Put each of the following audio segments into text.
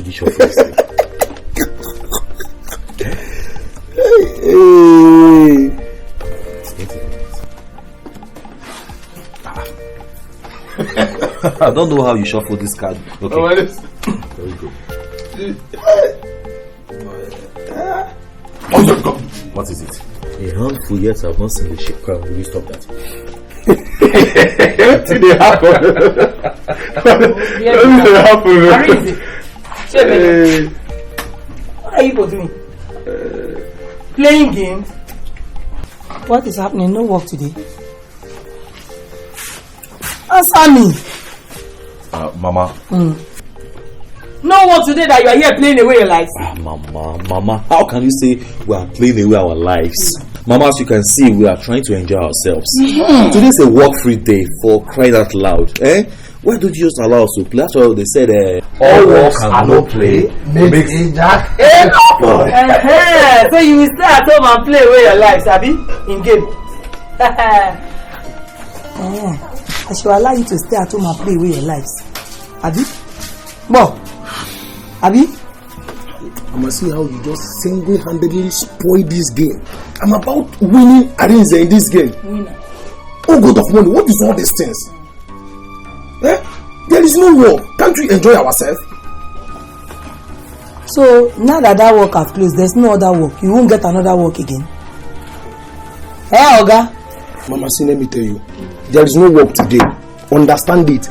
you sure for this thing? I don't know how you shuffle this card. Okay. Very good. What is it? A handful, yes, I've not seen the shape. Will you stop that? What did it happen? What are you doing? Playing games? What is happening? No work today. Answer me. Mama. No work today that you are here playing away your lives. Mama, how can you say we are playing away our lives? Mama, as you can see, we are trying to enjoy ourselves. Today is a work-free day, for crying out loud. Why don't you just allow us to play? That's why they said all work and no play makes a jack. So you will stay at home and play away your lives, Abi? In game. I should allow you to stay at home and play away your lives. Abi? Bo? Abi? I must see how you just single-handedly spoil this game. I'm about winning Arinze in this game. Winner. Oh God of money, what is all these things? There is no work. Can't we enjoy ourselves? So now that work has closed, there's no other work. You won't get another work again. Hey, Oga. Mama, see, let me tell you. There is no work today. Understand it.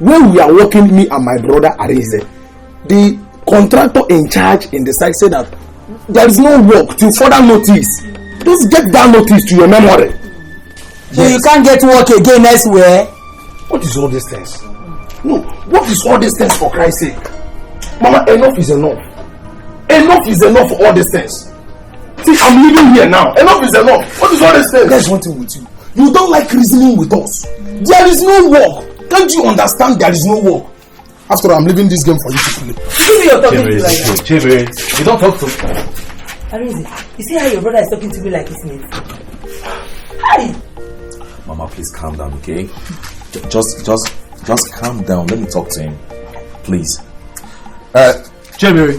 When we are working, me and my brother Arinze, the contractor in charge in the site said that there is no work till further notice. Just get that notice to your memory. So yes. You can't get work again elsewhere? What is all these things? No, what is all these things, for Christ's sake? Mama, enough is enough. Enough is enough for all these things. See, I'm living here now. Enough is enough. What is all these things? There's one thing with you. You don't like reasoning with us. There is no work. Can't you understand there is no work? After all, I'm leaving this game for you to play. Give me your talking to me like that. Chebe, you don't talk to me. Arinze, you see how your brother is talking to me like his mate? Hi! Mama, please calm down, okay? Just calm down. Let me talk to him. Please. Chebe.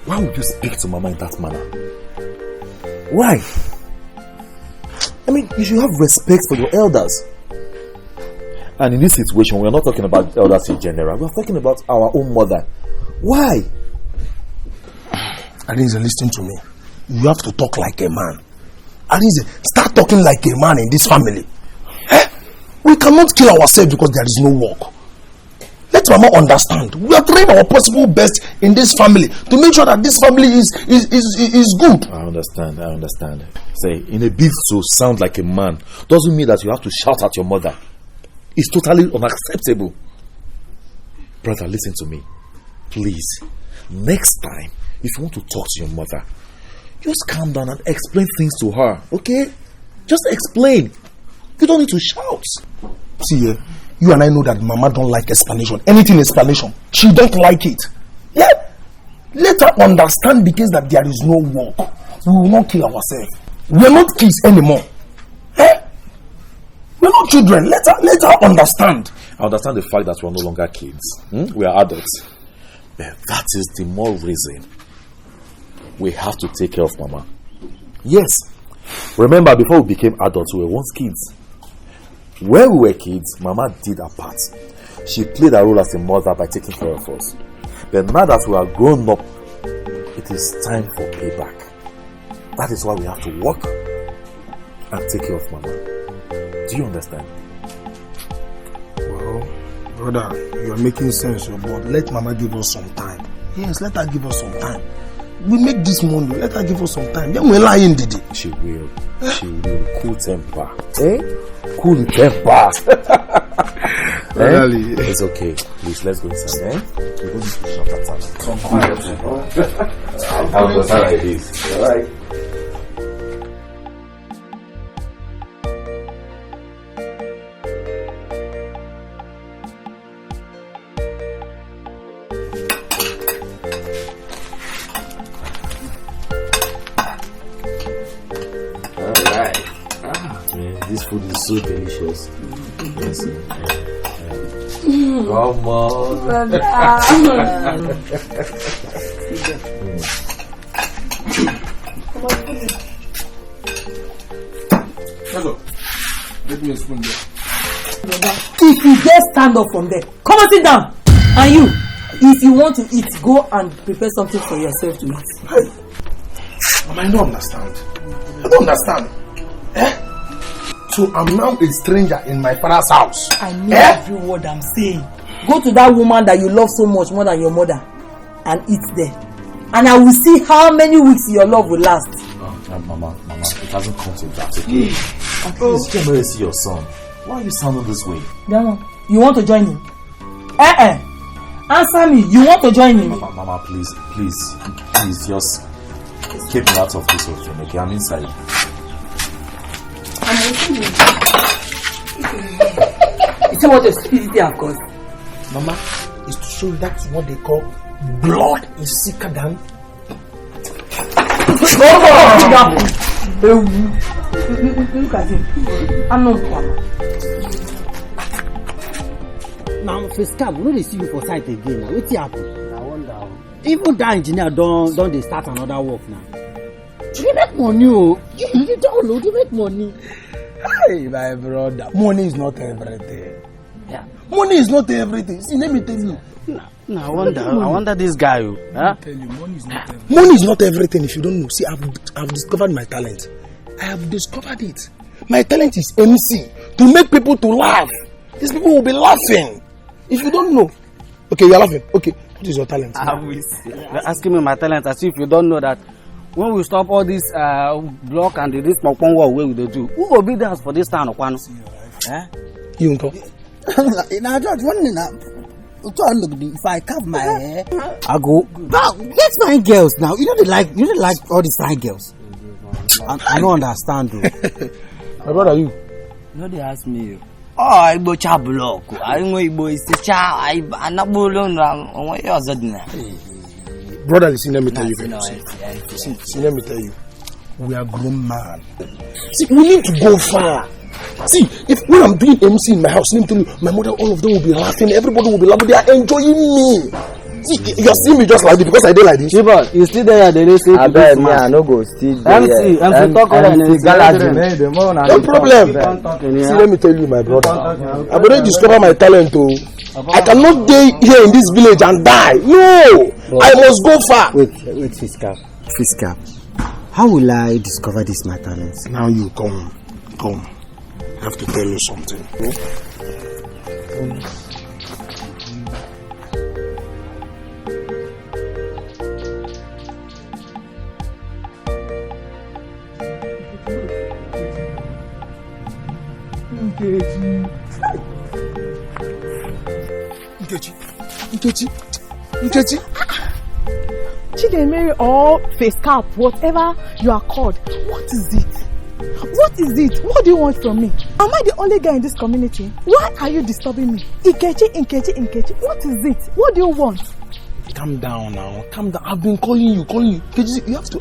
Why would you speak to Mama in that manner? Why? I mean, you should have respect for your elders. And in this situation, we are not talking about elders in general. We are talking about our own mother. Why? Arinze, listen to me. You have to talk like a man. Arinze, start talking like a man in this family. We cannot kill ourselves because there is no work. Let Mama understand. We are trying our possible best in this family to make sure that this family is good. I understand. Say, in a bid to sound like a man doesn't mean that you have to shout at your mother. It's totally unacceptable. Brother, listen to me. Please, next time, if you want to talk to your mother, just calm down and explain things to her, okay? Just explain. You don't need to shout. See, you and I know that Mama don't like explanation. Anything explanation, she don't like it. Yeah. Let her understand the case that there is no work. We will not kill ourselves. We are not kids anymore. We are not children. Let her understand. I understand the fact that we are no longer kids. We are adults. But that is the more reason we have to take care of Mama. Yes. Remember, before we became adults, we were once kids. When we were kids, Mama did her part. She played her role as a mother by taking care of us. But now that we are grown up, it is time for payback. That is why we have to work and take care of Mama. Do you understand? Well, brother, you are making sense, but let Mama give us some time. Yes, let her give us some time. We make this money, let her give us some time. Then we'll lie in Didi. She will. She will. Cool temper. Cool temper. Really? It's okay. Please, let's go inside. We don't need to shout at her. Some quiet. I'll go inside like this. Alright. This food is so delicious. Yes. Come on. Let me spoon there. If you dare stand up from there, come and sit down. And you, if you want to eat, go and prepare something for yourself to eat. Hey. Mama, I don't understand. I don't understand. So I'm now a stranger in my father's house. I know every word I'm saying. Go to that woman that you love so much more than your mother and eat there. And I will see how many weeks your love will last. Mama, it hasn't come to that, okay? At least you can see your son. Why are you sounding this way? Dama, you want to join him? Answer me. You want to join him? Mama, please, just keep me out of this whole thing, okay? I'm inside. You see what your stupidity have caused? Mama, is to show you that's what they call blood is sicker than. Look at him. I'm not one. Now, first cab, we don't see you for sight again. Now, what's happening? I wonder. Even that engineer don't they start another work now? You make money, oh. You don't know, you make money. Hey, my brother, money is not everything. Yeah. Money is not everything. See, let me tell you. No, I wonder this guy. Huh? Tell you, money is not everything. Money is not everything if you don't know. See, I've discovered my talent. I have discovered it. My talent is MC, to make people to laugh. These people will be laughing. If you don't know. Okay, you're laughing. Okay, what is your talent? You're asking me my talent as if you don't know that when we stop all this block and this pong war way we do, who will be there for this town of one? You uncle. Now, George, if I cut my hair, I go. Now, get fine girls now. You don't like all these fine girls. I don't understand, though. My brother, you? No, they ask me. Oh, I go chablock. I know you boys. I'm not bullying. Brother, listen, let me tell you. See, let me tell you. We are grown man. See, we need to go far. See, when I'm doing MC in my house, let me tell you, my mother, all of them will be laughing. Everybody will be laughing. They are enjoying me. See, you're seeing me just like this because I did like this. Shiba, you still there? They say I bet me, I no go still there. MC talk no problem. See, let me tell you, my brother. I've already discovered my talent, too. I cannot stay here in this village and die. No, I must go far. Wait, Fiska. How will I discover this my talent? Now you come. I have to tell you something. Nkechi. Chidemere or face cap, whatever you are called. What is it? What do you want from me? Am I the only guy in this community? Why are you disturbing me? Nkechi. What is it? What do you want? Calm down now. Calm down. I've been calling you. Nkechi, you have to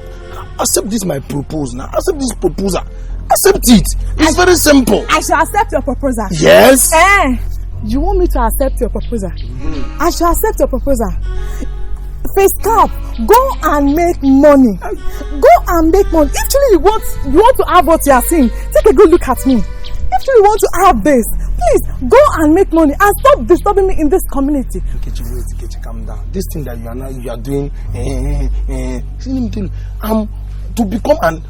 accept this my proposal now. Accept this proposal. Accept it. It's very simple. I shall accept your proposal. Yes. You want me to accept your proposal? I shall accept your proposal. Face cap, go and make money. Go and make money. If truly you want to have what you are seeing, take a good look at me. If truly you want to have this, please go and make money and stop disturbing me in this community. Nkechi, calm down. This thing that you are doing, see, let me tell you, I'm to become a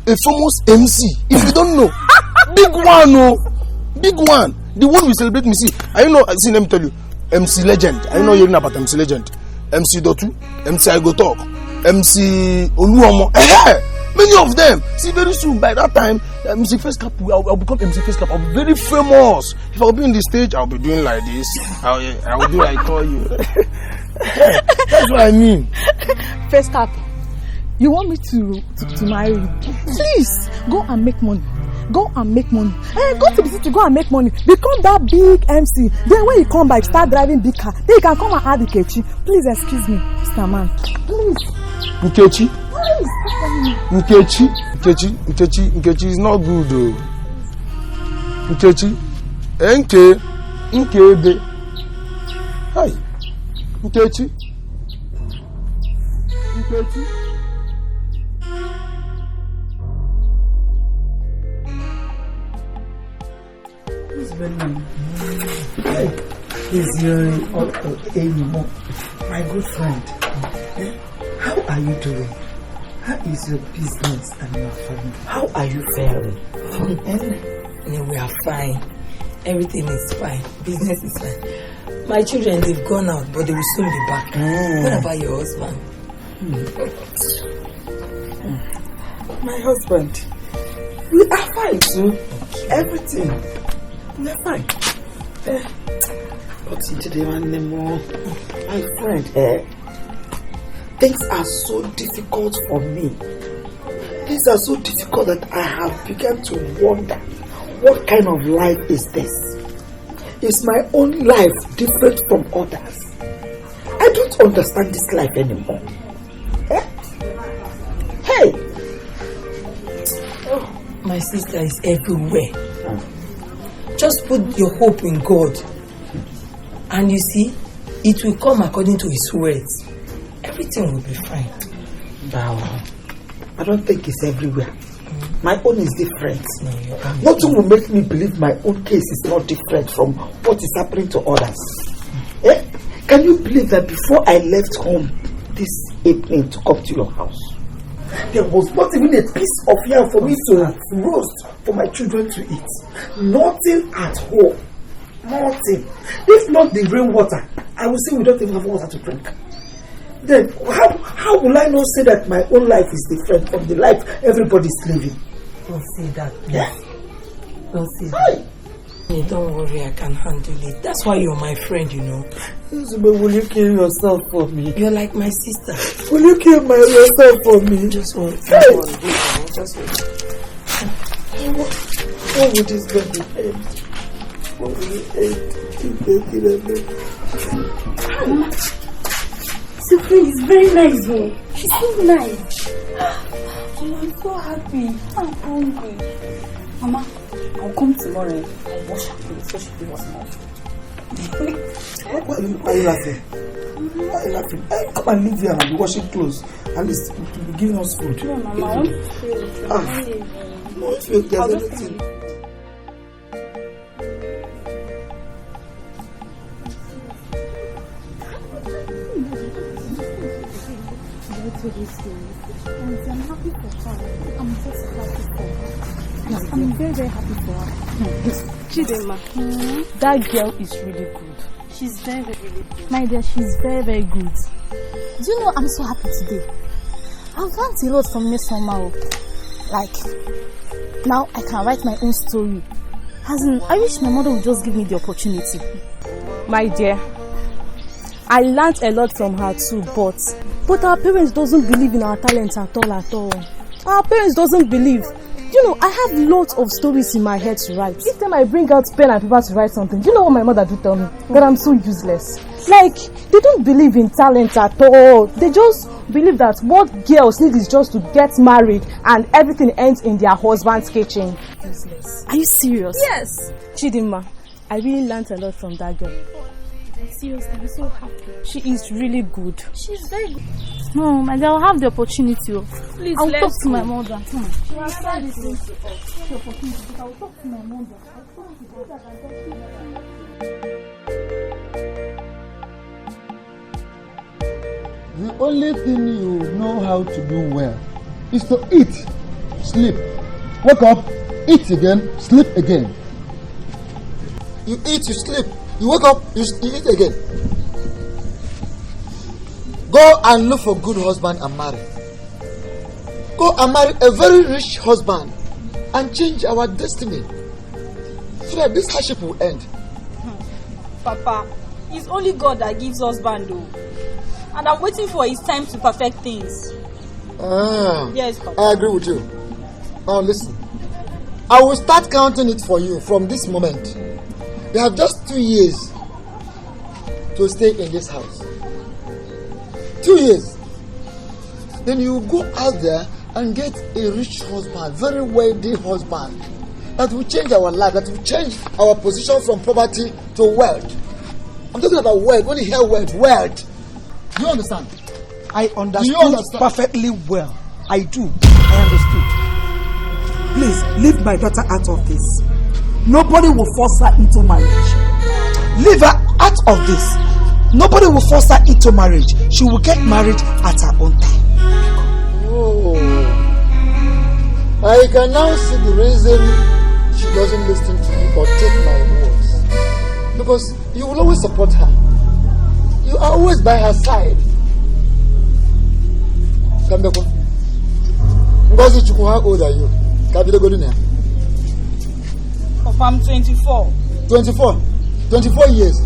famous MC. If you don't know, big one. The one we celebrate me. See, let me tell you, MC Legend. I know you're about MC Legend. MC Dotu, MC I Go Talk, MC Oluomo. Many of them. See, very soon, by that time, MC Face Cap, I'll become MC Face Cap. I'll be very famous. If I'll be in the stage, I'll be doing like this. I will do like call you. That's what I mean. Face Cap, you want me to marry you? Please, go and make money. Go and make money. Go to the city, go and make money. Become that big MC. Then when you come back, start driving big car. Then you can come and add Nkechi. Please excuse me, Mr. Man. Please. Nkechi is not good though. Nkechi, Nkebe. Hi, Nkechi. Is your anymore, my good friend? How are you doing? How is your business and your family? How are you faring? We are fine. Everything is fine. Business is fine. My children, they've gone out, but they will soon be back. What about your husband? My husband, we are fine too. Everything, we are fine. But today, my friend, things are so difficult for me. Things are so difficult that I have begun to wonder, what kind of life is this? Is my own life different from others? I don't understand this life anymore. Hey! Oh, my sister is everywhere. Just put your hope in God. And you see, it will come according to His words. Everything will be fine. Wow. I don't think it's everywhere. My own is different. No, nothing will make me believe my own case is not different from what is happening to others. Can you believe that before I left home this evening to come to your house, there was not even a piece of yam for me to roast for my children to eat? Nothing at home. Nothing. If not the rainwater, I will say we don't even have water to drink. Then how will I not say that my own life is different from the life everybody's living? Don't say that, please. Don't say that. Don't worry, I can handle it. That's why you're my friend, you know. Will you kill yourself for me? You're like my sister. Will you kill yourself for me? Just one. Just one. What would this baby end? What will it end? Sophie is very nice, though. She's so nice. I'm so happy. I'm hungry. Mama, I'll come tomorrow and wash her face so she can wash my food. Why are you laughing? Why are you laughing? Come and leave here and be washing clothes. At least you'll be giving us food. No, Mama, I want to feel it. No, if there's anything. I'm happy for her. I'm just happy for her. I'm very, very happy for her. Chidema, that girl is really good. She's very, very good. My dear, she's very, very good. Do you know I'm so happy today? I've learned a lot from Miss somehow. Like, now I can write my own story. As in, I wish my mother would just give me the opportunity. My dear, I learned a lot from her too, but our parents doesn't believe in our talents at all. Our parents doesn't believe. You know, I have lots of stories in my head to write. Each time I bring out pen and paper to write something, do you know what my mother do tell me? That I'm so useless. Like, they don't believe in talent at all. They just believe that what girls need is just to get married and everything ends in their husband's kitchen. Useless. Are you serious? Yes. Chidima, I really learned a lot from that girl. Seriously, I'm so happy. She is really good. She's very good. No, my dear, I'll have the opportunity. Please, I'll talk to go. my mother. She will start listening to us. The opportunity, but I'll talk to my mother. The only thing you know how to do well is to eat, sleep, wake up, eat again, sleep again. You eat, you sleep. You wake up, you eat again. Go and look for a good husband and marry. Go and marry a very rich husband and change our destiny so that this hardship will end. Papa, it's only God that gives husband though. And I'm waiting for his time to perfect things. Yes, Papa. I agree with you. Now listen. I will start counting it for you from this moment. You have just 2 years to stay in this house. 2 years. Then you go out there and get a rich husband, very wealthy husband. that will change our life, that will change our position from poverty to wealth. I'm talking about wealth. When you hear wealth. Do you understand? I understood perfectly well. I do. I understood. Please, leave my daughter out of this. Nobody will force her into marriage. Leave her out of this. Nobody will force her into marriage. She will get married at her own time. Oh. I can now see the reason she doesn't listen to me or take my words. Because you will always support her. You are always by her side. Kambeko. Ngozi Chukwu, how old are you? Papa, I'm 24. 24 years.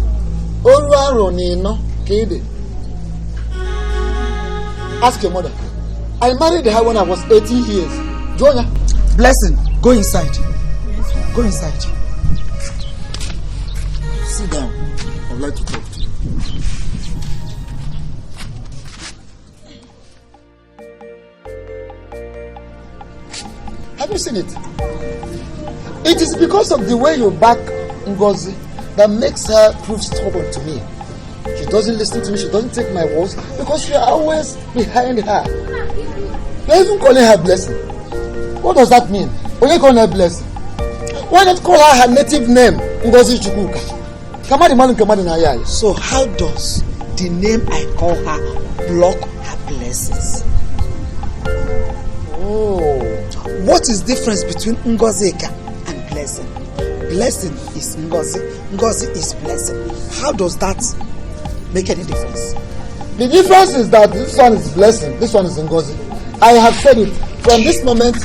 Ask your mother. I married her when I was 18 years. Join her. Blessing, go inside. Yes, go inside. Sit down. I'd like to talk to you. Have you seen it? It is because of the way you back Ngozi that makes her prove stubborn to me. She doesn't listen to me, she doesn't take my words because you are always behind her. You're even calling her Blessing. What does that mean? When you call her Blessing, why not call her native name, Ngozi Chukwuka? So how does the name I call her block her blessings? Oh. What is the difference between Ngozika and Blessing? Blessing is Ngozi, Ngozi is Blessing. How does that make any difference? The difference is that this one is Blessing, this one is Ngozi. I have said it. From this moment,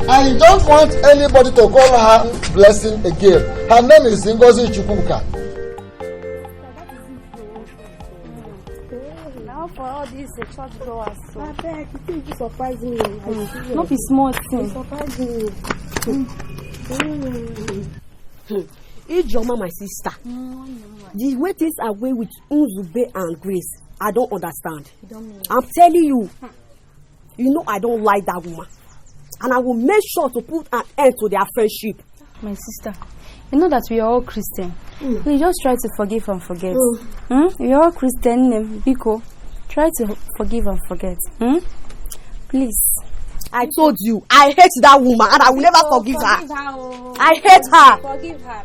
I don't want anybody to call her Blessing again. Her name is Ngozi Chukwuka. Now for all these church goers, so I beg, you think you surprise me. not be small thing. Surprise me. Ijoma, my sister. The way things are going with Nzube and Grace, I don't understand. I'm telling you, you know I don't like that woman. And I will make sure to put an end to their friendship. My sister, you know that we are all Christian. We just try to forgive and forget. We are all Christian, Biko. Try to forgive and forget. Please. I told you, I hate that woman and I will never forgive her. I hate her. Forgive her.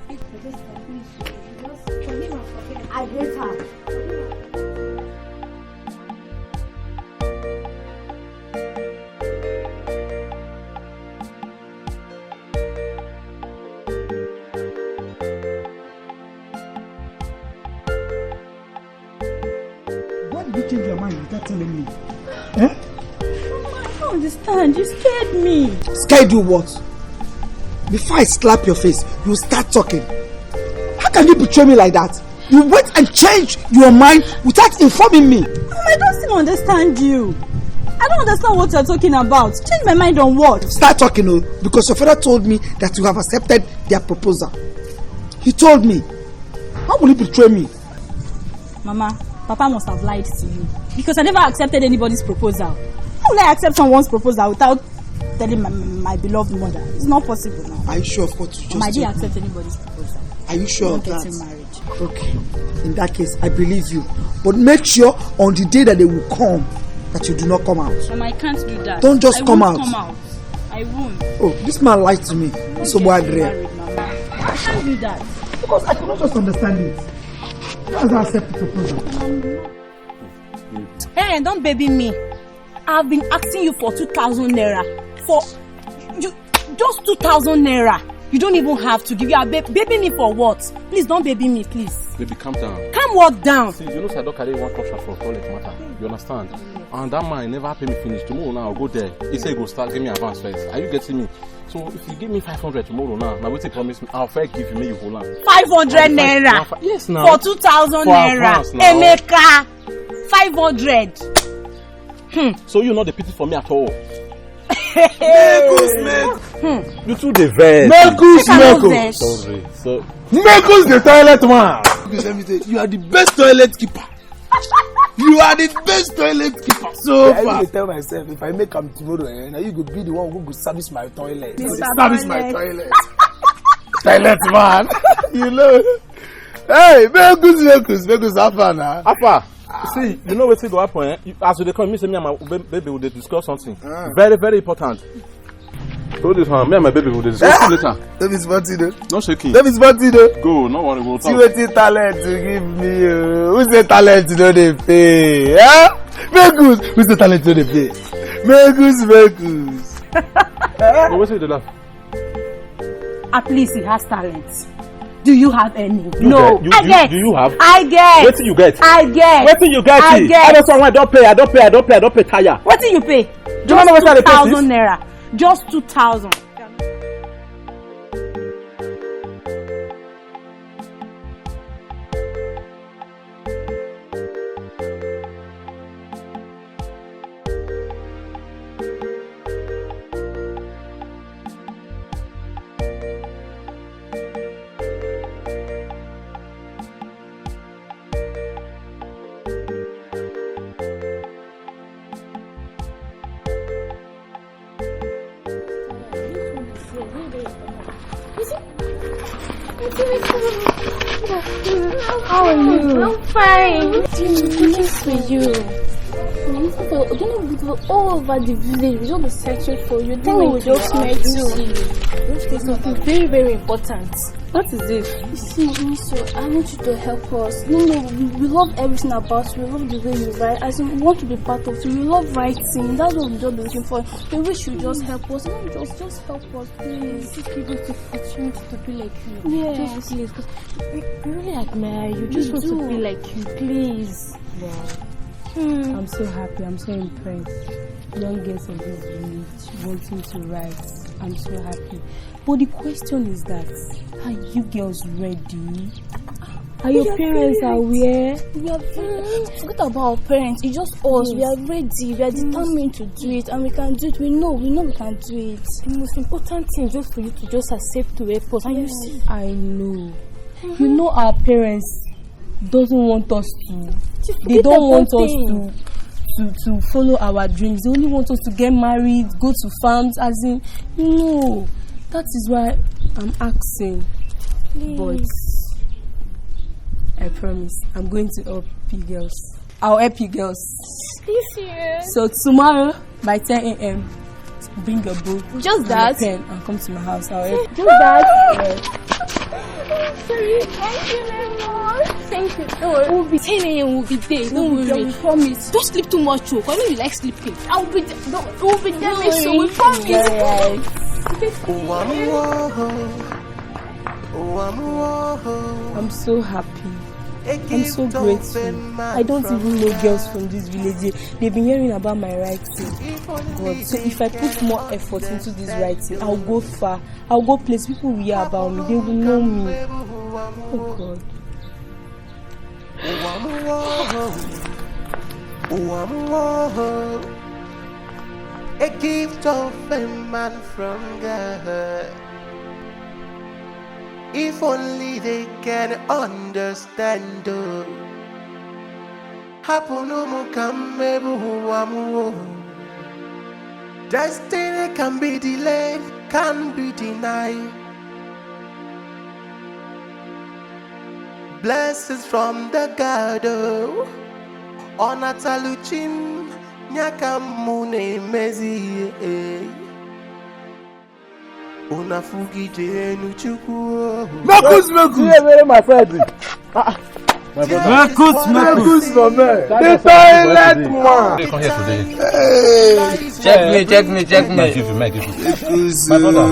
I hate her. Why did you change your mind without telling me? I don't understand. You scared me. Scared you what? Before I slap your face, you start talking. How can you betray me like that? You went and changed your mind without informing me. I don't still understand you. I don't understand what you're talking about. Change my mind on what? Start talking, because your father told me that you have accepted their proposal. He told me. How will you betray me? Mama, Papa must have lied to you. Because I never accepted anybody's proposal. How will I accept someone's proposal without telling my beloved mother? It's not possible now. Are you sure of what you just told me? I didn't accept anybody's proposal. Are you sure of that? Getting married. Okay. In that case, I believe you. But make sure on the day that they will come, that you do not come out. Mama, I can't do that. Don't just come out. I won't. Oh, this man lied to me. So bad, married, Mama. I can't do that. Because I cannot just understand it. How does I accept the proposal? Hey, don't baby me. I've been asking you for 2,000 naira. For you, just 2,000 naira. You don't even have to give. You are baby me for what? Please don't baby me, please. Baby, calm down. Calm what down? See, you know I don't carry one contract for toilet matter. You understand? And that man never pay me finish. Tomorrow now I'll go there. He say he go start give me advance first. Are you getting me? So if you give me 500 tomorrow now what you promise me? I'll first give you me whole land. 500 naira. Yes, now. For 2,000 naira. Emeka. 500. So you know the pity for me at all. You two the vet. Marcus. Sorry. So Marcus the toilet man. Because let me tell you, you are the best toilet keeper. You are the best toilet keeper so far. I tell myself if I make am tomorrow, now you go be the one who go service my toilet. Service my toilet. Toilet man. You know. Hey, make us have fun now. Apa, see, you know what's going to happen? As they come, me say me and my baby will discuss something very, very important. So this one, me and my baby will discuss later. That is what you do. No shaking. That is what you do. Go, no worry, we'll talk. See what the talent to give me. Who's the talent to know they pay? Yeah? Megus. Who's the talent to know they pay? Megus. No, what's the laugh? At least he has talent. Do you have any? You no. Get? Do you have? I get. What do you get? I get. What do you get? I get. I don't pay tire. What do you pay? Do you know what I pay? 2,000 naira. Just 2,000. How are you? I'm fine. This for you. You know, all over the village, we just be searching for you. Then we just met you. There's something very, very important. What is it? See, so I want you to help us. No, we love everything about you. We love the way you write. As in, we want to be part of you. We love writing. That's what we just be looking for. We wish you just help us. No, just help us, please. Just give us the opportunity to be like you. Yes. Just please, because we really admire you. Just want to be like you, please. Wow. I'm so happy. I'm so impressed. Young girls of this village wanting to write. I'm so happy. But the question is that, are you girls ready? Are your parents aware? We are forget about our parents. It's just us. Yes. We are ready. We are determined to do it, and we can do it. We know we can do it. The most important thing is just for you to just accept to help us. And you see, I know. You know our parents doesn't want us to. They don't want us to follow our dreams. They only want us to get married, go to farms. As in, no. That is why I'm asking. Please. But I promise, I'm going to help you girls. I'll help you girls. This year. So tomorrow by 10 a.m. bring a book, just that, and a pen, and come to my house. I'll help. Just that. Yes. Sorry, thank you very much. Thank you. Don't worry. We'll be 10 a.m. We'll be there. Don't worry. We promise. Don't sleep too much, I know you like sleeping. I'll be there. We'll be there. So we promise. Yes. I'm so happy. I'm so grateful. I don't even know girls from this village. They've been hearing about my writing. God. So if I put more effort into this writing, I'll go far. I'll go places. People will hear about me. They will know me. Oh God. A gift of a man from God. If only they can understand. Destiny can be delayed, can be denied. Blessings from the God. Onataluchin nyakamune mezi. Unafugide nuchuku. Marcus, my friend. Marcus, my man. The toilet man. Come here today. Check me. My brother.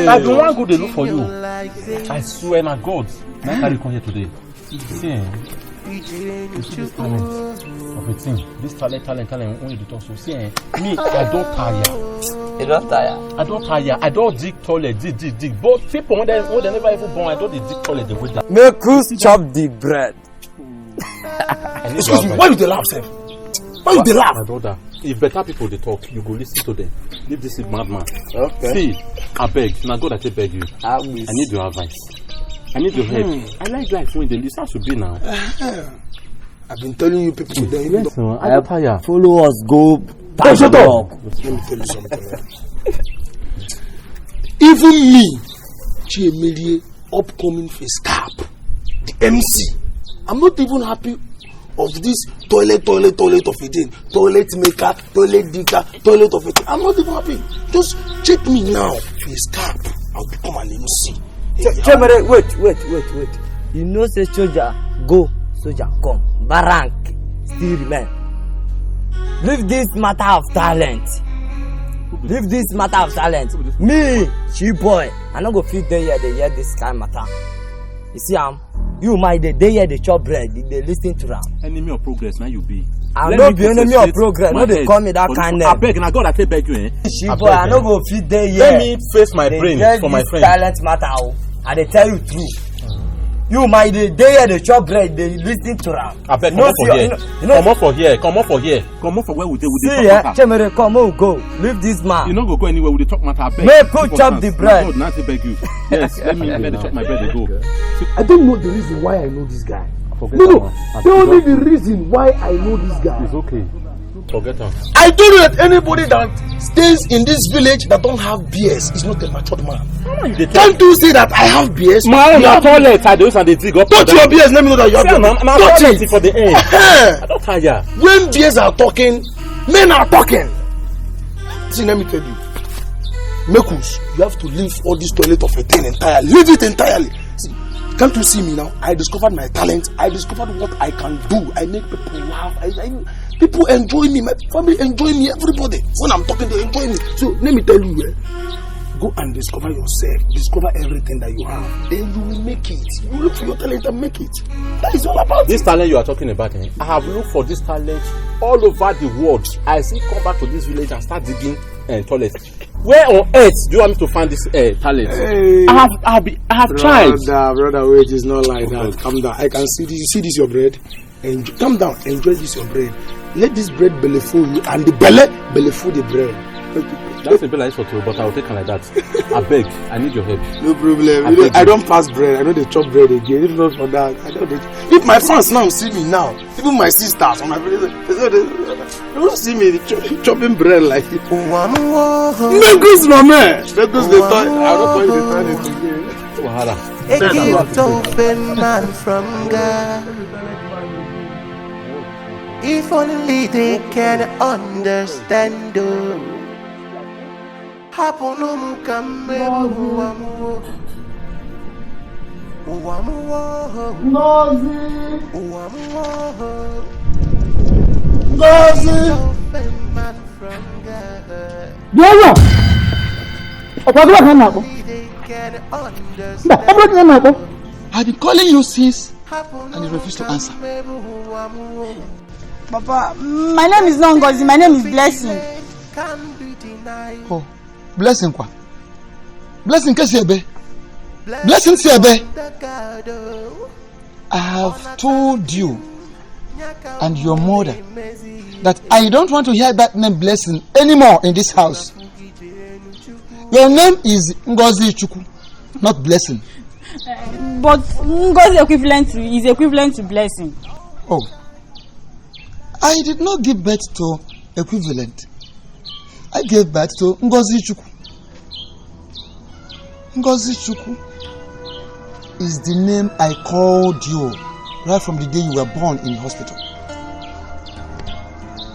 I don't want to go look for you. I swear my God. I carry come here today. See, this talent of a thing. This talent only the talk. So see, me, I don't tire. You don't tire? I don't tire. I don't dig toilet, dig. But people when they never even born, I don't dig toilet the way that. Make us chop the bread. Excuse me, why you dey laugh, sir? Why you dey laugh? My brother, if better people they talk, you go listen to them. Leave this madman. Okay. See, I beg. Now God, I beg you. I need your advice. I need your help. I like life when they listen to be now. I've been telling you people today. Yes, no, I am tired. Follow us, go. Hey, shut up. Let me tell you something. Even me, Chiemilie, upcoming face cap, the MC, I'm not even happy of this toilet of a thing, toilet maker, toilet digger, toilet of a thing. I'm not even happy. Just check me now, face cap. I'll become an MC. Wait. You know, say soldier go, soldier come. Barrank still remain. Leave this matter of talent. Me, cheap boy, I no go fit there here. They hear this kind of matter. You see, you might they hear the chop bread. They listen to them. Enemy of progress, now you be. I no be enemy of progress. No, they call me that kind of. I beg, and I God, I take beg you, Cheap boy, I no go fit there here. Let me face my brain for my friend. Talent matter, and they tell you true. You might they hear the chop bread. They listen to them. I beg, come on for here. Come on for where we see, yeah, Chemere, come on, go. Leave this man. You not go anywhere with the talk matter. I beg. Make who chop the bread. God, not to beg you. Yes, let me chop my bread and go. I don't know the reason why I know this guy. No. Tell me the reason why I know this guy. It's okay. Forget him. I told you that anybody that stays in this village that don't have beers is not a matured man. Can't you say that I have beers? Man, your toilet, I do and they dig up. Touch your beers, let me know that you have beers. Touch it for the end. I don't tire. When beers are talking, men are talking. See, let me tell you. Mekus, you have to leave all this toilet of a thing entirely. Leave it entirely. See, can't you see me now? I discovered my talent. I discovered what I can do. I make people laugh. People enjoy me. My family enjoy me. Everybody. When I'm talking, they enjoy me. So let me tell you, go and discover yourself. Discover everything that you have. Then you will make it. You look for your talent and make it. That is all about this talent you are talking about. I have looked for this talent all over the world. I still come back to this village and start digging toilets. Where on earth do you want me to find this talent? Hey. I have tried. Brother, wait, it's not like that. Calm down. I can see this. You see this your bread? Calm down. Enjoy this your bread. Let this bread belly full you, and the belly full the bread. That's a bit like for two, but I'll take it like that. I beg, I need your help. No problem. I don't pass bread. I know they chop bread again. If not for that, I don't. If my fans now see me now, even my sisters or my brothers, they don't see me chopping bread like it. No goose, my man. No goose, they thought. I don't know if they thought it again. Wahala. A gift open man from God. If only they can understand. Hapono mukambe uwamu. Ngozi. Diego. I've been calling you since and you refuse to answer. Papa, my name is not Ngozi, my name is Blessing. Oh, Blessing quoi? Blessing Kesiebe? Blessing Siebe? I have told you and your mother that I don't want to hear that name Blessing anymore in this house. Your name is Ngozi Chukwu, not Blessing. But Ngozi is equivalent to Blessing. Oh, I did not give birth to equivalent. I gave birth to Ngozi Chukwu. Ngozi Chukwu is the name I called you right from the day you were born in hospital.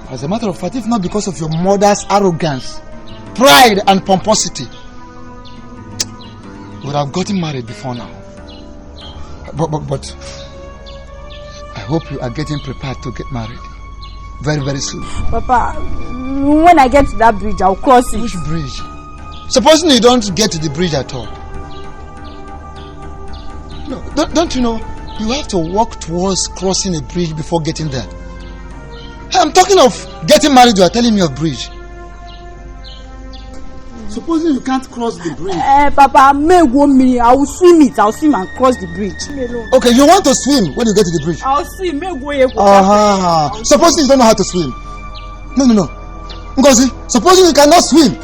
As a matter of fact, if not because of your mother's arrogance, pride and pomposity, you would have gotten married before now. But I hope you are getting prepared to get married very, very soon. Papa, when I get to that bridge, I'll cross it. Which bridge? Supposing you don't get to the bridge at all. No, don't you know you have to walk towards crossing a bridge before getting there? I'm talking of getting married, you are telling me of bridge. Supposing you can't cross the bridge. Papa, I will swim it. I'll swim and cross the bridge. Okay, you want to swim when you get to the bridge? I'll swim. Supposing you don't know how to swim. No. Ngozi, supposing you cannot swim.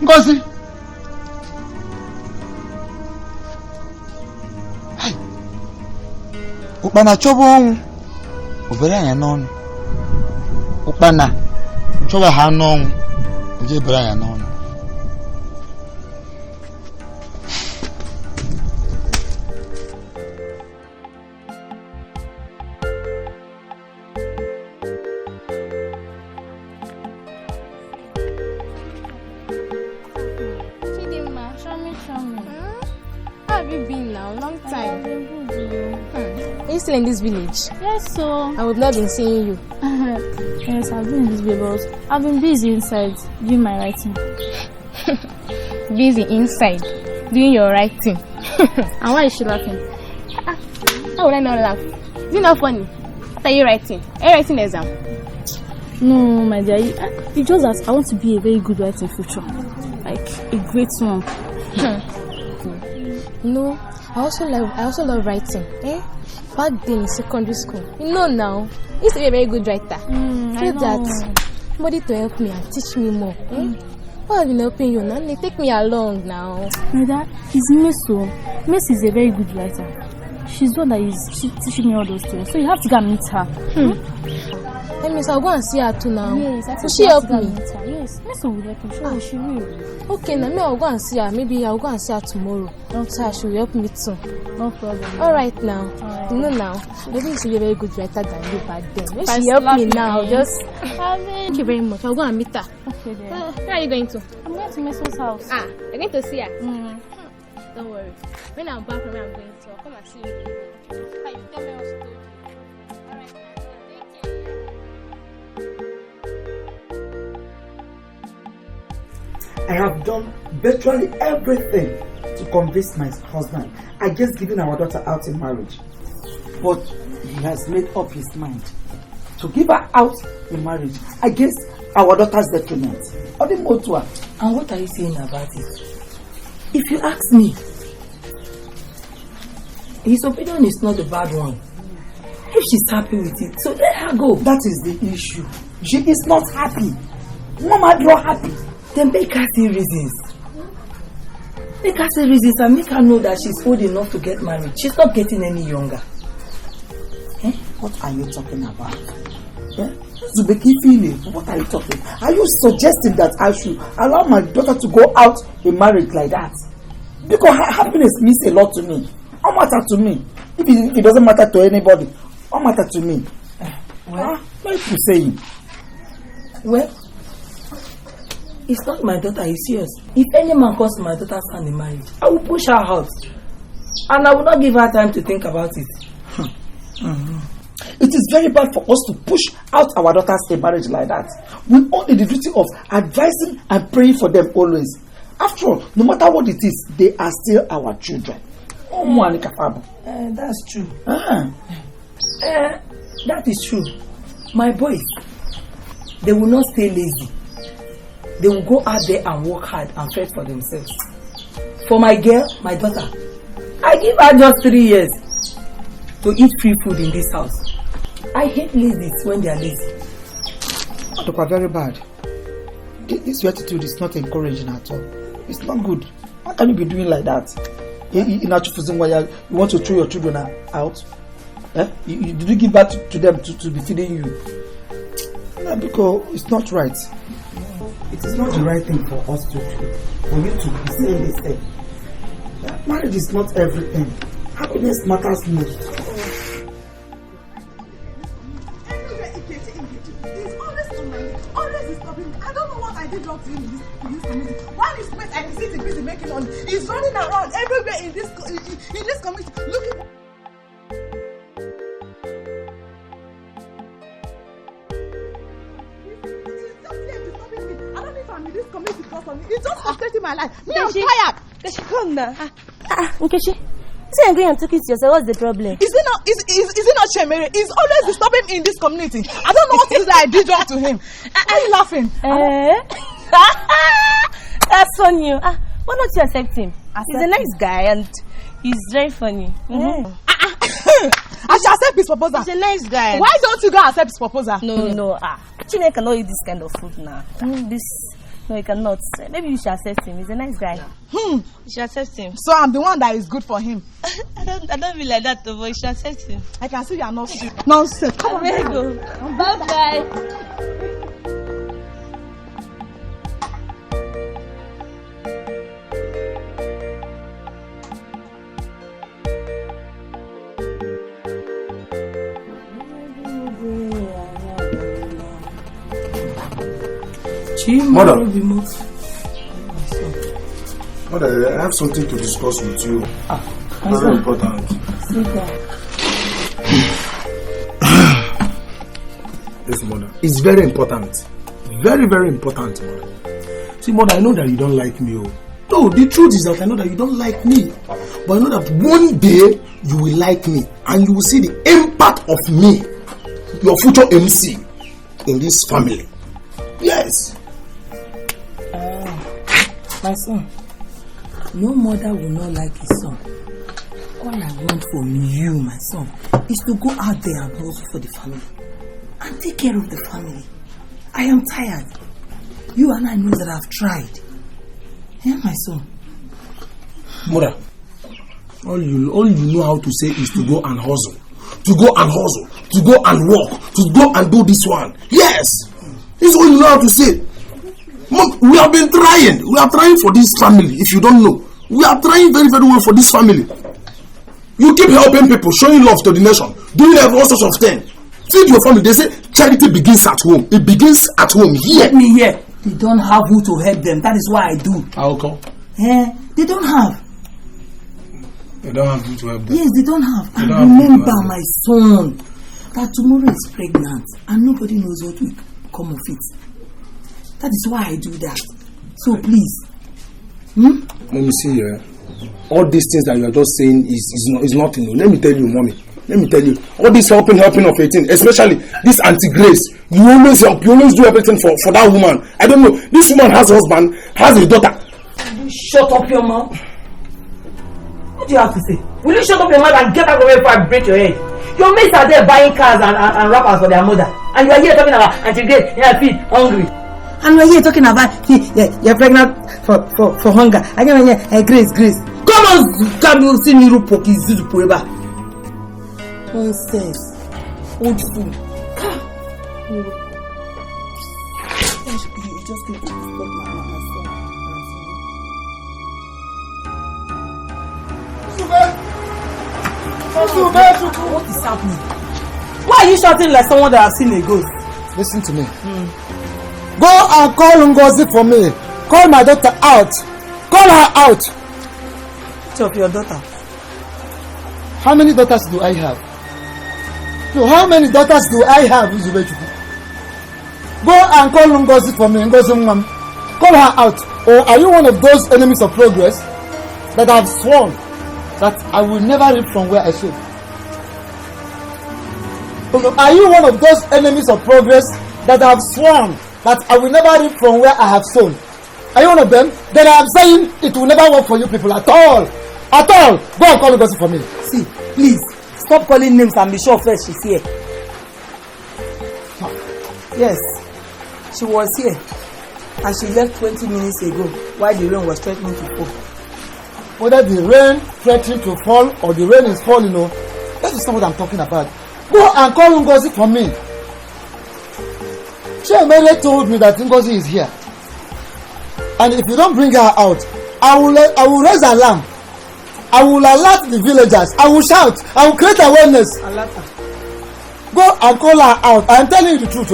Ngozi. Hi. Ukpana chobong. Obere anya n'ọnụ. Ukpana chọba ha n'ọnụ. Oje bere anya n'ọnụ. Still in this village? Yes, so I would not been seeing you. Yes, I've been in this village. I've been busy inside doing my writing. Busy inside doing your writing. And why is she laughing? How would I not laugh? Is it not funny? What are you writing? Are you writing exam? No, my dear. It's just that I want to be a very good writer in future, like a great one. No, I also love writing. Back then in secondary school, you know now, I used to be a very good writer. I know. That somebody to help me and teach me more. Why have been helping you now? They take me along now. My dad, it's Meso. Meso is a very good writer. She's the one that is teaching me all those things. So you have to go and meet her. That means I'll go and see her too now. Yes, I will she help me? Yes, Meso will help me. Sure, she will. Okay, now I'll go and see her. Maybe I'll go and see her tomorrow. So she will help me too. No problem. Alright now. You know now, maybe you should be a very good writer than you back then. Maybe she help me now. Just thank you very much. I'll go and meet her. Okay then. Where are you going to? I'm going to Meso's house. You're going to see her? Don't worry. When I'm back from where I'm going to, I'll come and see you. Hi, you tell me what to do. Alright, take care. I have done virtually everything to convince my husband against giving our daughter out in marriage. But he has made up his mind to give her out in marriage against our daughter's detriment. And what are you saying about it? If you ask me, his opinion is not a bad one. If she's happy with it, so let her go. That is the issue. She is not happy. Mama is not happy. Then make her see reasons. Make her see reasons and make her know that she's old enough to get married. She's not getting any younger. What are you talking about? Zubeki feeling. What are you talking? Are you suggesting that I should allow my daughter to go out in marriage like that? Because her happiness means a lot to me. What matter to me? If it doesn't matter to anybody, what matter to me? Well, like you saying. Well, it's not my daughter, it's yours. If any man comes to my daughter's hand in marriage, I will push her out. And I will not give her time to think about it. It is very bad for us to push out our daughters in marriage like that. We only the duty of advising and praying for them always. After all, no matter what it is, they are still our children. That's true. That is true. My boys, they will not stay lazy. They will go out there and work hard and fight for themselves. For my girl, my daughter, I give her just 3 years to eat free food in this house. I hate ladies when they are lazy. Look, very bad. This attitude is not encouraging at all. It's not good. How can you be doing like that? In actual you want to throw your children out? Did you give birth to them to be feeding you? No, because it's not right. It is not the right thing for us to do. For you to be saying this thing. Marriage is not everything. Happiness matters most. He's running around everywhere in this community looking. I don't know if I'm in this community because of me. It's just frustrating my life. Me, I'm tired. Nkechi, come now. Nkechi, say I'm going and talking to yourself. What's the problem? Is it not Shemere? He's always disturbing me in this community. I don't know what it is that I did wrong to him. Why are you laughing? That's on you. Why not you accept him? He's a nice guy and he's very funny. I shall accept his proposal. He's a nice guy. Why don't you go accept his proposal? No. Chineke cannot eat this kind of food now. No, he cannot. Maybe you should accept him. He's a nice guy. You should accept him. So I'm the one that is good for him. I don't feel like that, though, but you should accept him. I can see you are not serious. Nonsense. Come on, let go. Bye-bye. Mother. Mother, I have something to discuss with you. Very important. Yes, Mother. It's very important. Very, very important, Mother. See, Mother, I know that you don't like me. No, the truth is that I know that you don't like me. But I know that one day you will like me. And you will see the impact of me, your future MC, in this family. Yes. My son, no mother will not like his son. All I want from you, my son, is to go out there and hustle for the family and take care of the family. I am tired. You and I know that I've tried. Yeah, my son. Mother, all you know how to say is to go and hustle. To go and hustle. To go and work. To go and do this one. Yes. This is all you know how to say. Mom, we have been trying. We are trying for this family, if you don't know. We are trying very, very well for this family. You keep helping people, showing love to the nation, doing all sorts of things. Feed your family. They say charity begins at home. It begins at home. Here. Let me hear. They don't have who to help them. That is why I do. How come? They don't have. They don't have who to help them. Yes, they don't have. And remember, my son, that tomorrow is pregnant and nobody knows what will come of it. That is why I do that. So please. Let me see here. All these things that you are just saying is nothing. Let me tell you, mommy. Let me tell you. All this helping of 18, especially this Auntie Grace. You always help. You always do everything for that woman. I don't know. This woman has a husband, has a daughter. Will you shut up your mouth? What do you have to say? Will you shut up your mouth and get out of here before I break your head? Your mates are there buying cars and wrappers for their mother. And you are here talking about Auntie Grace, you are feet hungry. And we're here talking about you're pregnant for hunger. I can hear Grace. Come on, come you see me rupoki zuzu forever. Nonsense. Old fool. You just need to stop What is happening? Why are you shouting like someone that has seen a ghost? Listen to me. Go and call Ngozi for me. Call my daughter out. Call her out. Which of your daughter? How many daughters do I have? So how many daughters do I have? Go and call Ngozi for me. Ngozi Mwam. Call her out. Or are you one of those enemies of progress that have sworn that I will never reap from where I sow? Are you one of those enemies of progress that have sworn that I will never reap from where I have sown? Are you one of them? Then I am saying it will never work for you people at all. At all. Go and call Ngozi for me. See, please, stop calling names and be sure first she's here. Yes, she was here. And she left 20 minutes ago while the rain was threatening to fall. Whether the rain threatening to fall or the rain is falling, that is not what I'm talking about. Go and call Ngozi for me. Chemele told me that Ngozi is here. And if you don't bring her out, I will raise alarm. I will alert the villagers. I will shout. I will create awareness. Alert her. Go and call her out. I am telling you the truth.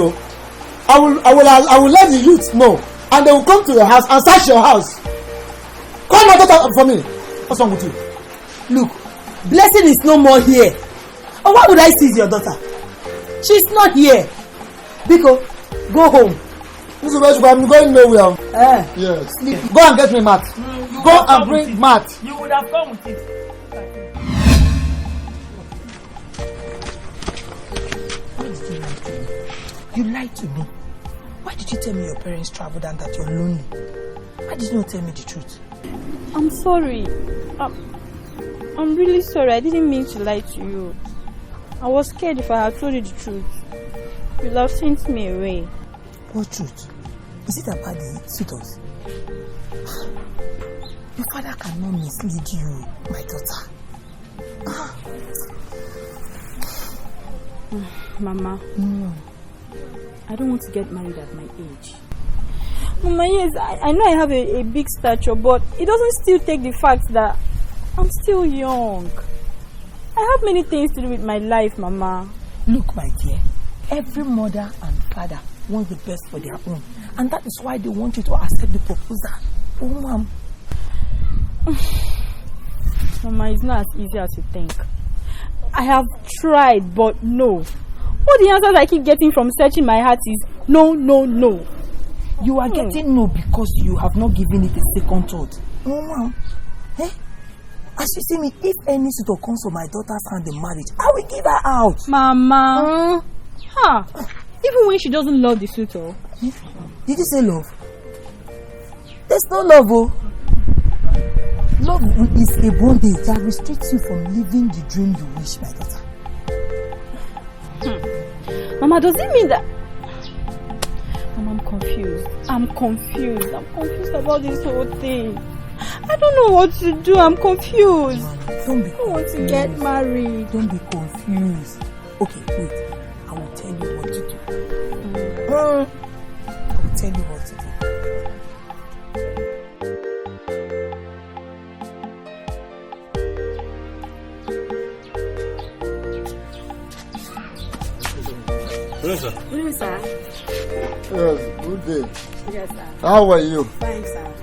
I will let the youth know. And they will come to your house and search your house. Call my daughter for me. What's wrong with you? Look, Blessing is no more here. Oh, why would I seize your daughter? She's not here. Biko, go home. I'm going nowhere. Yes. Sleep. Go and get me mat. Go and bring mat. You would have come with it. You lied to me. Why did you tell me your parents traveled and that you're lonely? Why did you not tell me the truth? I'm sorry. I'm really sorry. I didn't mean to lie to you. I was scared if I had told you the truth. You'd have sent me away. What truth? Is it about the suitors? Your father cannot mislead you, my daughter. Mama, I don't want to get married at my age. Mama, yes, I know I have a big stature, but it doesn't still take the fact that I'm still young. I have many things to do with my life, Mama. Look, my dear, every mother and father want the best for their own. And that is why they want you to accept the proposal. Oh, Mom. Mama, it's not as easy as you think. I have tried, but no. All the answers I keep getting from searching my heart is no, no, no. You are getting no because you have not given it a second thought. Oh, Mom. Eh? As you see me, if any suitor comes to my daughter's hand in marriage, I will give her out. Mama. Even when she doesn't love the suitor. Did you say love? There's no love, oh. Love is a bondage that restricts you from living the dream you wish, my daughter. Mama, does it mean that... Mama, I'm confused. I'm confused about this whole thing. I don't know what to do. I'm confused. Don't be confused. I want to get married. Don't be confused. Okay, wait. I will tell you what to do. I will tell you what to do. Yes, sir. Good evening, sir. Yes, good day. Yes, sir. How are you? Fine, sir.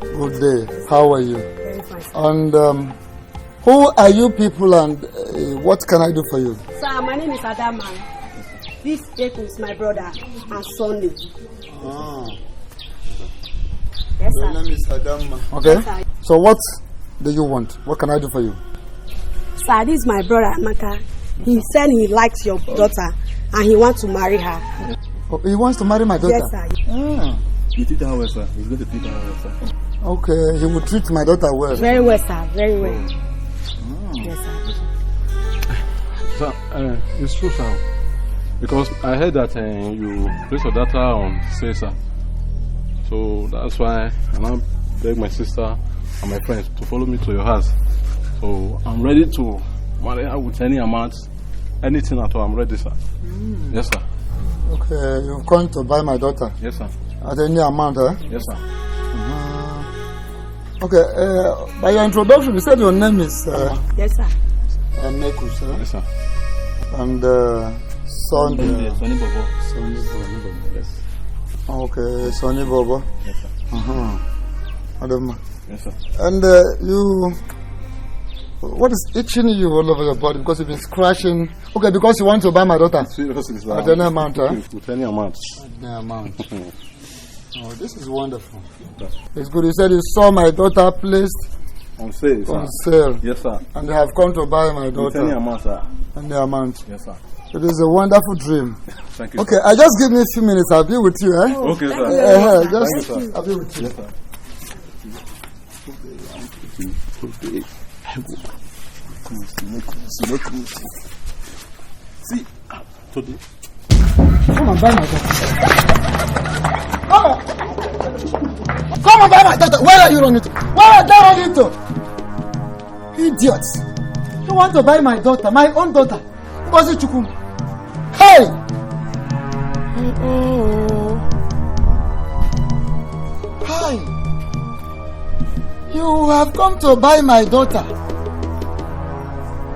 Good day. How are you? Very fine, sir. And who are you people and what can I do for you? Sir, my name is Adama. This Dikeh is my brother and Sonny. Ah. Yes, sir. Your name is Adama. Okay. Yes, sir. So what do you want? What can I do for you? Sir, this is my brother Amaka. He said he likes your daughter and he wants to marry her. Oh, he wants to marry my daughter? Yes, sir. Ah. You treat her well, sir. He's going to treat her well, sir. Okay, he will treat my daughter well. Very well, sir. Very well. Yes, sir. Sir, it's true, sir. Because I heard that you place your daughter on sale, sir. So that's why I now beg my sister and my friends to follow me to your house. So I'm ready to marry her with any amount, anything at all. I'm ready, sir. Yes, sir. Okay, you've come to buy my daughter? Yes, sir. At any amount, eh? Yes, sir. Okay, by your introduction, you said your name is... yes, sir. Nekus, eh? Yes, sir. And Sonny... Sonny Bobo. Sonny Bobo. Yes. Okay, Sonny Bobo. Yes, sir. Adama. Yes, sir. And you... What is itching you all over your body? Because you've been scratching... Okay, because you want to buy my daughter? Seriously, sir. At any amount, eh? With any amount. At any amount. Oh, this is wonderful. It's good. You said you saw my daughter placed on sale, sir. On sale. Yes, sir. And they have come to buy my daughter. With any amount, sir. Any amount. Yes, sir. It is a wonderful dream. Thank you. Okay, I just give me a few minutes. I'll be with you, eh? Okay, sir. Just, thank you, sir. I'll be with you. Yes, sir. See, today. Come and buy my daughter. Come and buy my daughter. Where are you running to? Where are you running to? Idiots. You want to buy my daughter, my own daughter. Ngozi Chukwu. Hey! Hi. You have come to buy my daughter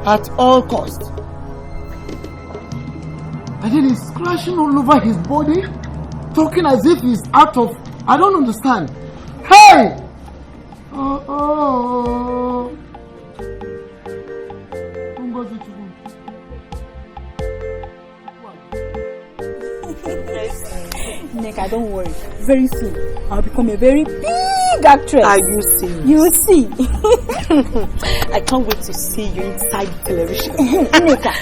at all cost. And then he's crashing all over his body, talking as if he's out of... I don't understand. Hey! Neka, don't worry. Very soon, I'll become a very big actress. Are you serious? You will see. I can't wait to see you inside the television. Neka,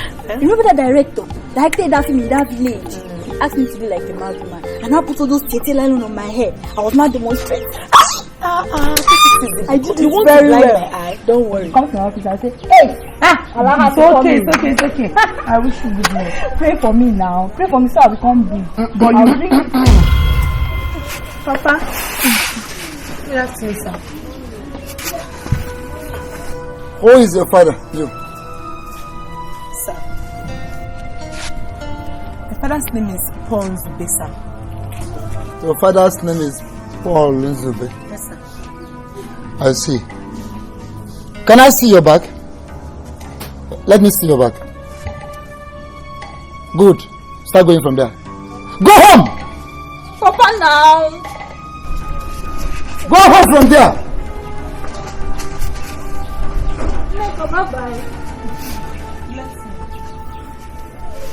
remember that director that acted that film in that village? He asked me to do like a madman, and I put all those tete lines on my head. I was not demonstrating. I did it very well. Don't worry. Come to my office and say, hey, it's okay. I wish you good luck. Pray for me now. Pray for me so I'll become big. But you bring Papa. Yes, sir. Who is your father? You. father's name is Paul Nzube. Your father's name is Paul Nzube. Yes, sir. I see. Can I see your bag? Let me see your bag. Good. Start going from there. Go home! Papa, now. Go home from there. No, bye-bye.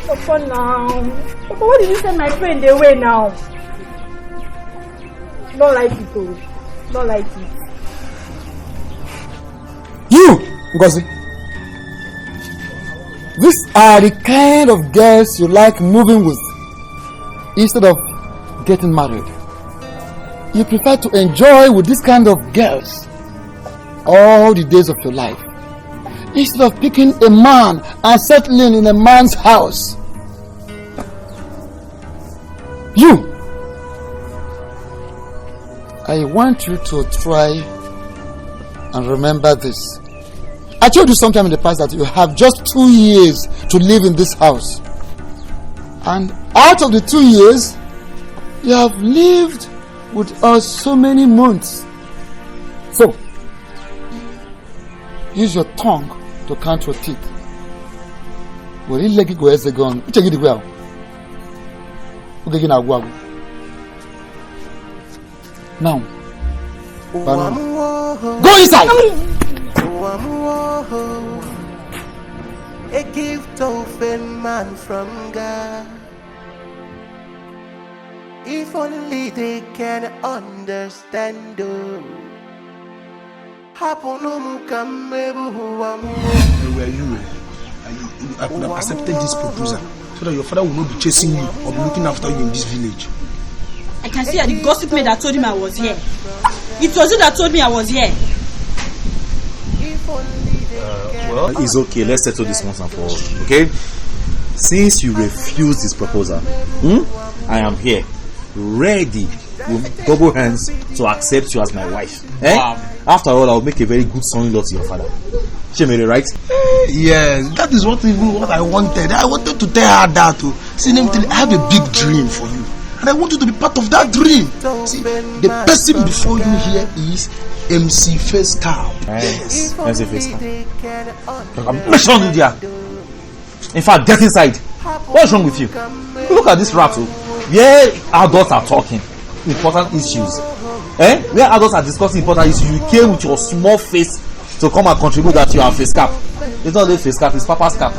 Papa, now. Papa, what did you send my friend away now? Don't like it, though. Don't like it. You, Ngozi. These are the kind of girls you like moving with instead of getting married. You prefer to enjoy with this kind of girls all the days of your life instead of picking a man and settling in a man's house. You, I want you to try and remember this. I told you sometime in the past that you have just 2 years to live in this house. And out of the 2 years, you have lived with us so many months. So, use your tongue to count your teeth. Will you let it go as a gun? Take it well. Now, go inside! A gift of a man from God. If only they can understand. Where were you? I could have accepted this proposal so that your father will not be chasing you or be looking after you in this village. I can see that the gossip maid that told him I was here. It was you that told me I was here. Well, it's okay. Let's settle this once and for all. Okay? Since you refused this proposal, I am here, ready with double hands to accept you as my wife. Wow. After all, I'll make a very good son-in-law to your father. She made it right? Yes, that is what I wanted. I wanted to tell her that. See, I have a big dream for you. And I want you to be part of that dream. See, the person before you here is MC Face Cap. Yes, MC Face Cap. What's wrong with you? In fact, get inside. What's wrong with you? Look at this rattle. Where adults are talking important issues. Where adults are discussing important issues, you came with your small face to come and contribute that you are Face Cap. It's not a face cap, it's Papa's cap.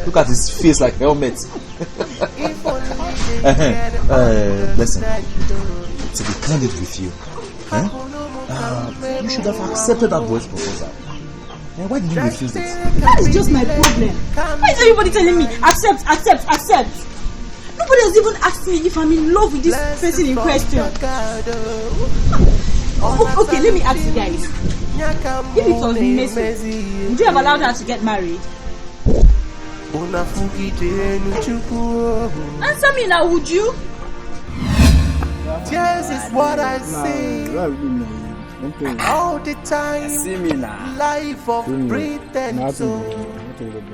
Look at his face like helmet. Listen, to be candid with you, you should have accepted that boy's proposal. Why did you refuse it? That is just my problem. Why is everybody telling me accept? Nobody has even asked me if I'm in love with this person in question. Okay, let me ask you guys. If it was Messi, would you have allowed her to get married? Answer me now, would you? This is what I see all the time. See me now. Life of pretense.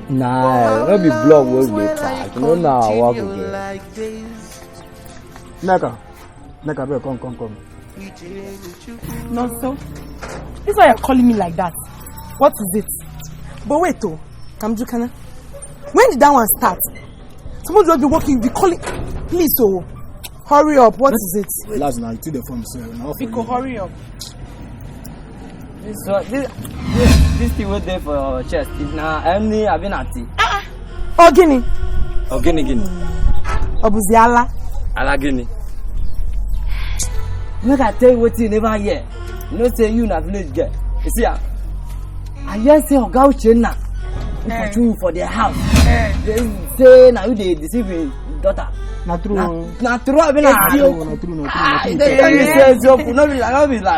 Nah, let me block what we talk. No, now walk again. Neka, come. No, so this is why you're calling me like that. What is it? But wait, Kamjukana. When did that one start? Someone just be working, be calling. Please, hurry up. What is it? Last night, to the phone, sir. Biko, hurry up. This thing was there for your chest. It's now only I've been at it. Ogini. Ogini. Obuziala. Alagini. Look, I tell you what you never hear. You know, say you in a village girl. You see, I just say, go China. You for their house. They say, now you deceive your daughter. Not true. Not true. I've been at you. Not true. They say, so, not be like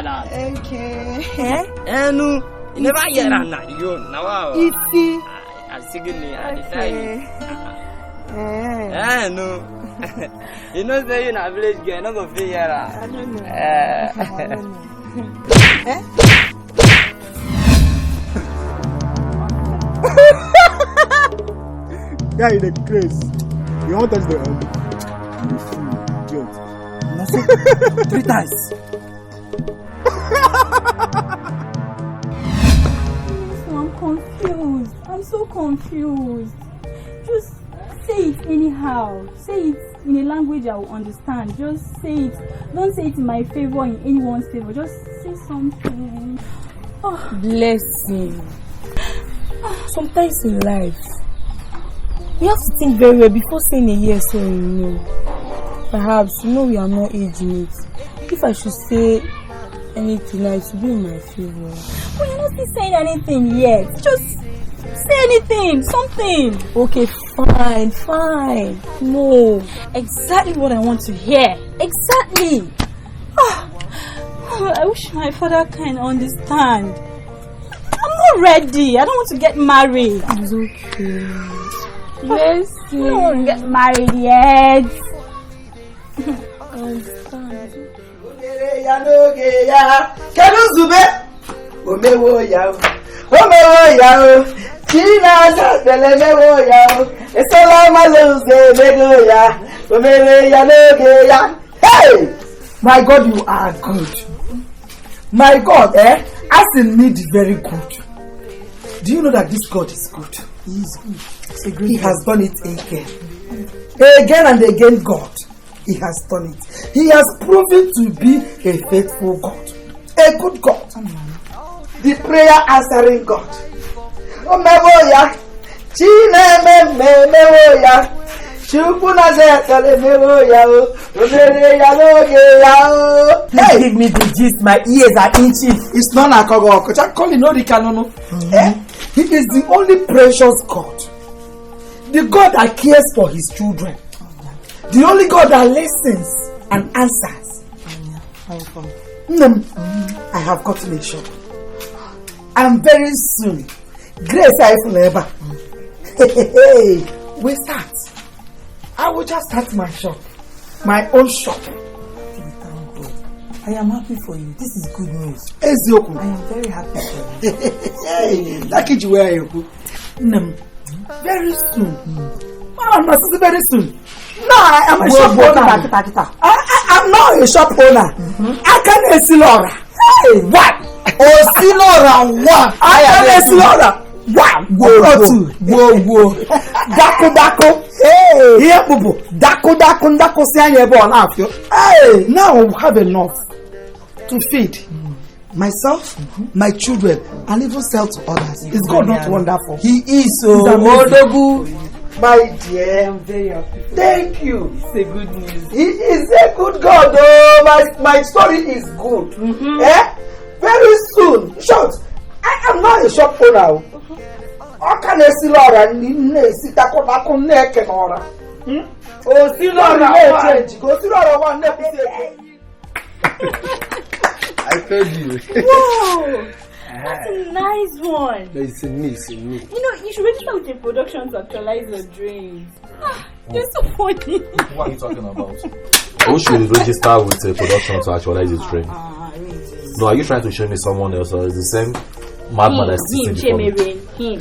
that. Okay. And you never hear that now. You now. Easy. I'm singing it. I no. You know, say you in a village girl, not go feel here. I don't know. Guy, the grace. You want to touch the 3 times. I'm confused. I'm so confused. Just say it anyhow. Say it in a language I will understand. Just say it. Don't say it in my favor, in anyone's favor. Just say something. Oh. Blessing. Sometimes in life, you have to think very well before saying a yes or a no. Perhaps, we are not aging it. If I should say anything, it should be in my favor. But you're not still saying anything yet. Just say anything, something. Okay, fine. No. Exactly what I want to hear. Exactly. I wish my father can understand. I'm not ready. I don't want to get married. It's okay. Yes, I don't want to get married yet. I understand. Hey! My God, you are good. My God, as in need very good. Do you know that this God is good? He is good. He has done it again. Again and again, God. He has done it. He has proven to be a faithful God. A good God. The prayer answering God. Oh, Mewoya. Hey, give me the gist. My ears are itchy. It's not a cover. He is the only precious God. The God that cares for his children. The only God that listens and answers. I have got to make sure. And very soon, grace I forever. We start. I will just start my shop. My own shop. I am happy for you. This is good news. Ezioku. I am very happy for you. Very soon. Very soon. No, I am a shop owner. I'm not a shop owner. I can't see Laura. Hey, what? Osilora, what? I can't see Laura. Wow, whoa. Dako. Hey, here, Bubu. Dako, Hey, now we have enough to feed myself, my children, and even sell to others. Is God not wonderful? He is so wonderful. My dear, I'm very happy. Thank you. It's a good news. He is a good God. Oh, my story is good. Very soon. Short. I am not a shop owner. How can I see Laura? I told you. Whoa! That's a nice one. It's a me. You should register with a production to actualize your dreams. You're so funny. What are you talking about? Who should register with a production to actualize his dream? No, are you trying to show me someone else, or is the same madman that's sitting before me? Him.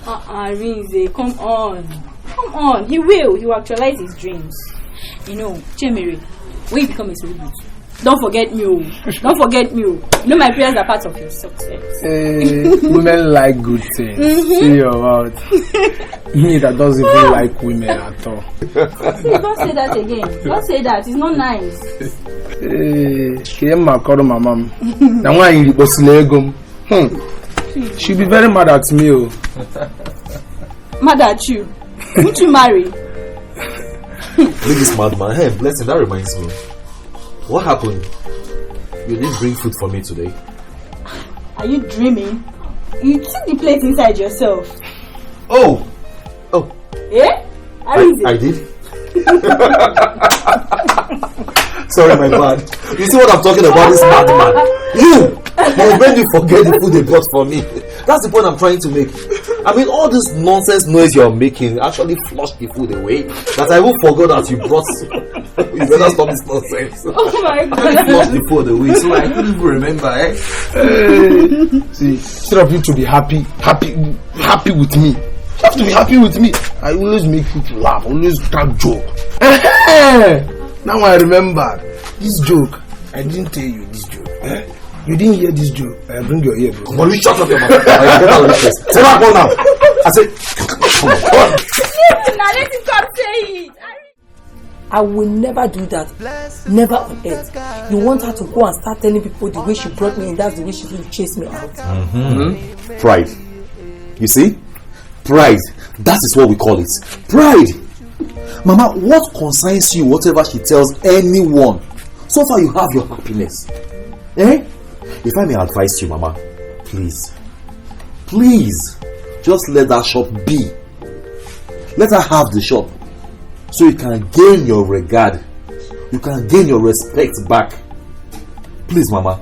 Rinze, come on. He will actualize his dreams. Chemere, when you become a celebrity, don't forget me. My prayers are part of your success. Women like good things. See your mouth. Me that doesn't even like women at all. See, don't say that again. Don't say that. It's not nice. My mom. Now why you go legum? She'll be very mad at me. Mad at you? Won't you marry? Look this madman. Hey, Blessing, that reminds me. What happened? You didn't bring food for me today. Are you dreaming? You took the plate inside yourself. Oh. Yeah? I did? Sorry, my bad. You see what I'm talking about, this madman? You made me forget the food they brought for me. That's the point I'm trying to make. I mean, all this nonsense noise you're making actually flushed the food away. That I even forgot that you brought. You better stop this nonsense. Oh my God. Flushed the food away, so I couldn't even remember. See, instead of you to be happy with me, you have to be happy with me. I always make people laugh, always crack joke. Now I remember. This joke, I didn't tell you this joke. You didn't hear this joke. I bring your ear, bro. Will you shut up your mouth? Get out of this place. Say that one now. I said, come on. Now let him come say it. I will never do that. Never on earth. You want her to go and start telling people the way she brought me in, that's the way she's going to chase me out. Mm-hmm. Pride. You see? Pride. That is what we call it. Pride. Mama, what concerns you, whatever she tells anyone? So far you have your happiness. Eh? If I may advise you, Mama, please, just let that shop be. Let her have the shop. So you can gain your regard. You can gain your respect back. Please, Mama.